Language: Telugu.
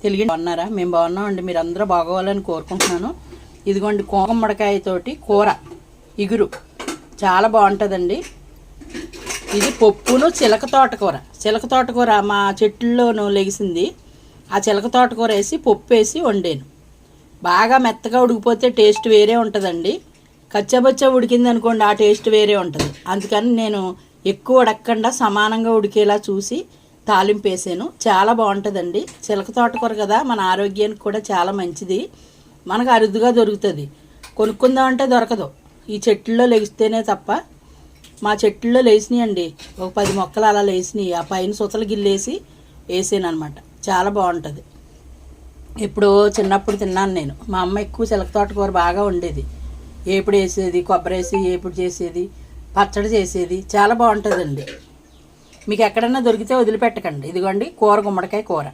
తెలుగు బాగున్నారా? మేము బాగున్నామండి. మీరు అందరూ బాగోవాలని కోరుకుంటున్నాను. ఇదిగోండి గుమ్మడికాయతోటి కూర ఇగురు చాలా బాగుంటుందండి. ఇది పప్పును చిలక తోటకూర మా చెట్లలోనూ లెగిసింది. ఆ చిలక తోటకూర వేసి పప్పు వేసి వండాను. బాగా మెత్తగా ఉడికిపోతే టేస్ట్ వేరే ఉంటుందండి. కచ్చబచ్చ ఉడికింది అనుకోండి, ఆ టేస్ట్ వేరే ఉంటుంది. అందుకని నేను ఎక్కువ ఉడకకుండా సమానంగా ఉడికేలా చూసి తాలింపు వేసాను. చాలా బాగుంటుందండి. చిలక తోటకూర కదా, మన ఆరోగ్యానికి కూడా చాలా మంచిది. మనకు అరుదుగా దొరుకుతుంది, కొనుక్కుందామంటే దొరకదు. ఈ చెట్లలో లెగిస్తేనే తప్ప. మా చెట్లలో లేచినాయండి, ఒక 10 మొక్కలు అలా లేచినాయి. ఆ పైన సుతలు గిల్లేసి వేసాను అనమాట. చాలా బాగుంటుంది. ఎప్పుడో చిన్నప్పుడు తిన్నాను నేను. మా అమ్మ ఎక్కువ చిలక తోటకూర బాగా వండేది. ఏపుడు వేసేది, కొబ్బరి వేసి ఏపుడు చేసేది, పచ్చడి చేసేది. చాలా బాగుంటుందండి. మీకు ఎక్కడన్నా దొరికితే వదిలిపెట్టకండి. ఇదిగోండి గుమ్మడికాయ కూర.